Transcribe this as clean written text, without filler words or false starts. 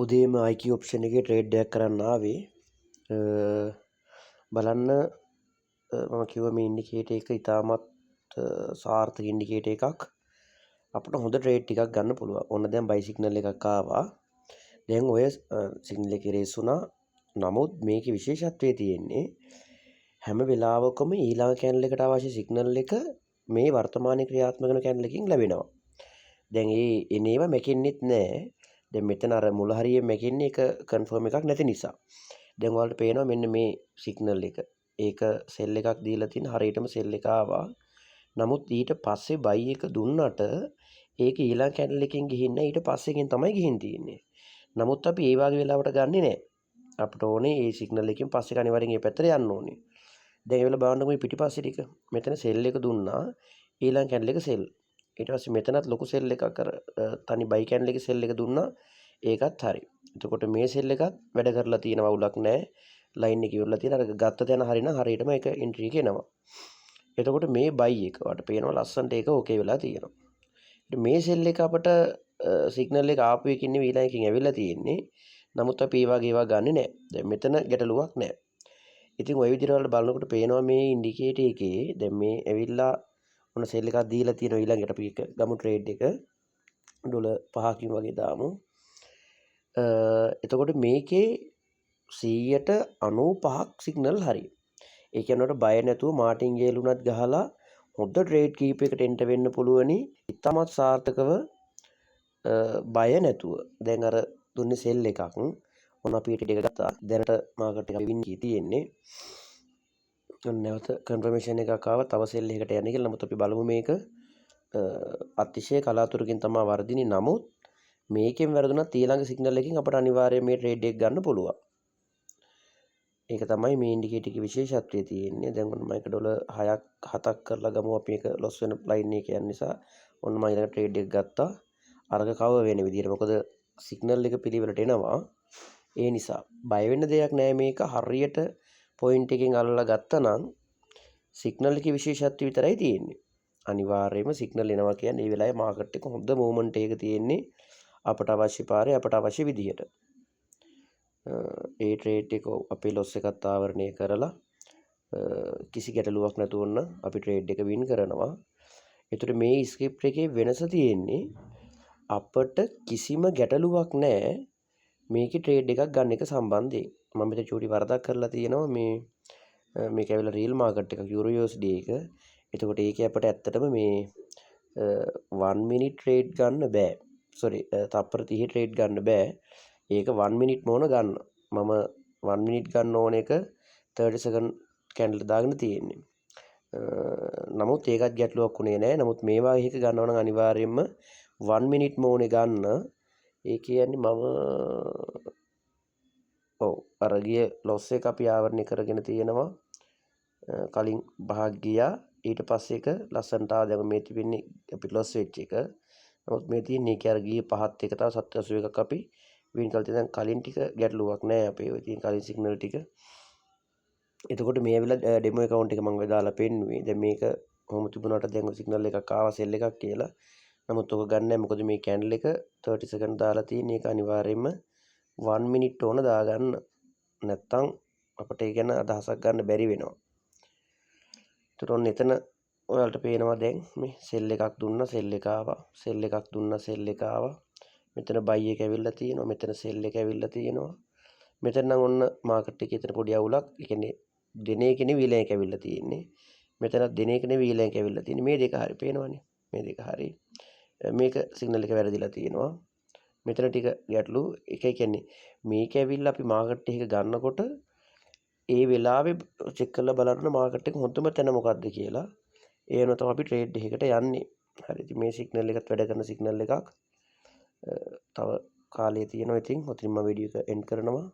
උදේම IQ option එකේ trade එකක් කරන්න ආවේ. බලන්න මම කිව්වා මේ ඉන්ඩිකේටර් එක ඉතාමත් සාර්ථක ඉන්ඩිකේටර් එකක්. අපිට හොඳ ට්‍රේඩ් ටිකක් ගන්න පුළුවන්. ඔන්න දැන් බයි සිග්නල් එකක් ආවා. දැන් ඔය සිග්නල් එකේ රේස් වුණා. නමුත් මේකේ විශේෂත්වය තියෙන්නේ හැම වෙලාවකම ඊළඟ කැන්ඩල් එකට අවශ්‍ය සිග්නල් එක මේ වර්තමානයේ ක්‍රියාත්මක වෙන කැන්ඩල් එකකින් ලැබෙනවා. දැන් එනේව මැකෙන්නෙත් නැහැ. දැන් මෙතන අර මුල හරියේ මැකෙන්නේ එක කන්ෆර්ම් එකක් නැති නිසා. දැන් ඔයාලට පේනවා මෙන්න මේ සිග්නල් එක. ඒක සෙල් එකක් දීලා තියෙන හරියටම සෙල් එක ආවා. නමුත් ඊට පස්සේ බයි එක දුන්නට ඒක ඊළඟ කැන්ඩල් එකකින් ගිහින් ඊට පස්සේකින් තමයි ගිහින් තියෙන්නේ. නමුත් අපි ඒ වගේ වෙලාවට ගන්නෙ නැහැ. අපිට ඕනේ මේ සිග්නල් එකකින් පස්සේ අනිවාර්යෙන් මේ පැත්තට යන්න ඕනේ. දැන් ඒ වෙලාව බලන්නකො මේ පිටිපස්සේ ටික. මෙතන සෙල් එක දුන්නා. ඊළඟ කැන්ඩල් එක සෙල්. ඊට පස්සේ මෙතනත් ලොකු සෙල් එකක් අර තනි බයි කැන්ඩල් එකේ සෙල් එක දුන්නා. ඒකත් හරි. එතකොට මේ සෙල් එකත් වැඩ කරලා තියෙනවා උලක් නැහැ. ලයින් එක ඉවරලා තියෙන අර ගත්ත තැන හරිනම් හරියටම ඒක එන්ට්‍රි එක එනවා. එතකොට මේ බයි එක වට පේනවා ලස්සන්ට ඒක ඕකේ වෙලා තියෙනවා. ඉතින් මේ සෙල් එක අපට සිග්නල් එක ආපු එකකින් නෙවෙයි ඊළඟ එකකින් ඇවිල්ලා තියෙන්නේ. නමුත් අපි ඒ වගේ ඒවා ගන්නෙ නැහැ. දැන් මෙතන ගැටලුවක් නැහැ. ඉතින් ওই විදිහට වල බලනකොට පේනවා මේ ඉන්ඩිකේටර් එකේ දැන් මේ ඇවිල්ලා ඔන්න සෙල් එකක් දීලා තියෙනවා ඊළඟට අපි එක ගමු ට්‍රේඩ් එක $5කින් වගේ දාමු. එතකොට මේකේ 95ක් සිග්නල් හරි. ඒ කියනකොට බය නැතුව මාටින්ගේල් උනත් ගහලා හොඳ ට්‍රේඩ් කීපයකට එන්ටර් වෙන්න පුළුවනි. ඉතාමත් සාර්ථකව බය නැතුව. දැන් අර දුන්නේ සෙල් එකක්. ඔන්න අපි ට්‍රේඩ් එක ගත්තා. දැනට මාකට් එක වින් කී තියෙන්නේ. ඔන්න නැවත කන්ෆර්මේෂන් එකක් ආවා. තව සෙල් එකකට යන්නේ කියලා. නමුත් අපි බලමු මේක අතිශය කලාතුරකින් තමයි වර්ධිනේ. නමුත් මේකෙන් වැරදුනත් ඊළඟ සිග්නල් එකකින් අපට අනිවාර්යයෙන් මේ ට්‍රේඩ් එක ගන්න පුළුවන්. ඒක තමයි මේ ඉන්ඩිකේටර් එකේ විශේෂත්වය තියෙන්නේ. දැන් ඔන්න මම $6ක් 7ක් කරලා ගමු අපි එක ලොස් වෙන ලයින් එක යන නිසා. ඔන්න මම ඊළඟ ට්‍රේඩ් එක ගත්තා. අරක කවර් වෙන විදියට. මොකද සිග්නල් එක පිළිවෙලට එනවා. ඒ නිසා බය වෙන්න දෙයක් නැහැ මේක හරියට පොයින්ට් එකකින් අල්ලලා ගත්තා නම් සිග්නල් එකේ විශේෂත්වය විතරයි තියෙන්නේ. අනිවාර්යයෙන්ම සිග්නල් එනවා කියන්නේ මේ වෙලාවේ මාකට් එක හොඳ මූවමන්ට් එකක තියෙන්නේ. අපට අවශ්‍ය පාරේ අපට අවශ්‍ය විදිහට ඒ ට්‍රේඩ් එක අපේ ලොස් එකත් ආවරණය කරලා කිසි ගැටලුවක් නැතුව ඔන්න අපි ට්‍රේඩ් එක වින් කරනවා. ඒතර මේ ස්ක්‍රිප්ට් එකේ වෙනස තියෙන්නේ අපට කිසිම ගැටලුවක් නැහැ මේකේ ට්‍රේඩ් එකක් ගන්න එක සම්බන්ධයෙන්. මම මෙතන චූටි වරදක් කරලා තියෙනවා මේක ඇවිල්ලා රීල් මාකට් එක යුරෝ USD එක. එතකොට ඒකේ අපට ඇත්තටම මේ 1 මිනිට් ට්‍රේඩ් ගන්න බෑ. තප්පර 30 ට්‍රේඩ් ගන්න බෑ. ඒක 1 මිනිට් මොන ගන්න. මම 1 මිනිට් ගන්න ඕන එක 30 සෙකන්ඩ් කැන්ඩල් දාගෙන තියෙන්නේ. නමුත් ඒකත් ගැටලුවක් උනේ නැහැ. නමුත් මේ වගේ එක ගන්නවා නම් අනිවාර්යයෙන්ම 1 මිනිට් මොනේ ගන්න. ඒ කියන්නේ මම අර ගිය ලොස් එක අපි ආවරණය කරගෙන තියෙනවා. කලින් භාග ගියා. ඊට පස්සේ එක ලස්සනට ආවා. දැන් මේ තිබෙන්නේ අපි ලොස් වෙච්ච එක. නමුත් මේ තියෙන්නේ ඒක අර ගියේ පහත් එක තව 781ක් අපි වින් කරලා තියෙන කලින් ටික ගැටලුවක් නැහැ අපේ ඔය තියෙන කලින් සිග්නල් ටික. එතකොට මේ ඇවිල්ලා ඩෙමෝ account එක මම දාලා පෙන්නුවේ. දැන් මේක කොහොම තිබුණාට දැන් සිග්නල් එකක් ආවා සෙල් එකක් කියලා. නමුත් ඔක ගන්න නැහැ. මොකද මේ කැන්ඩල් එක 30 සෙකන්ඩ් දාලා තියෙන එක අනිවාර්යයෙන්ම 1 මිනිට් ඕන දාගන්න. නැත්තම් අපිට ඒ ගැන අදහසක් ගන්න බැරි වෙනවා. ඒතර ඔන්න එතන ඔයාලට පේනවා දැන් මේ සෙල් එකක් දුන්නා සෙල් එක ආවා. සෙල් එකක් දුන්නා සෙල් එක ආවා. මෙතන බයි එක ඇවිල්ලා තියෙනවා. මෙතන සෙල් එක ඇවිල්ලා තියෙනවා. මෙතන නම් ඔන්න මාකට් එකේ තියෙන පොඩි අවුලක්. ඒ කියන්නේ දින එකේ නෙවෙයි ඊළඟ එක ඇවිල්ලා තියෙන්නේ. මෙතනත් දින එක නෙවෙයි ඊළඟ එක ඇවිල්ලා තියෙන්නේ. මේ දෙක හරි පේනවනේ. මේ දෙක හරි. මේක සිග්නල් එක වැරදිලා තියෙනවා. මෙතන ටික ගැටලු. ඒකයි කියන්නේ මේක ඇවිල්ලා අපි මාකට් එක ගන්නකොට ඒ වෙලාවේ චෙක් කරලා බලන්න මාකට් එක හොඳම තැන මොකක්ද කියලා. ඒ වෙනව තමයි අපි ට්‍රේඩ් එකකට යන්නේ. හරි. ඉතින් මේ සිග්නල් එකත් වැඩ කරන සිග්නල් එකක්. තව කාලය තියෙනවා. ඉතින් ඔතින් මම වීඩියෝ එක එන්ඩ් කරනවා.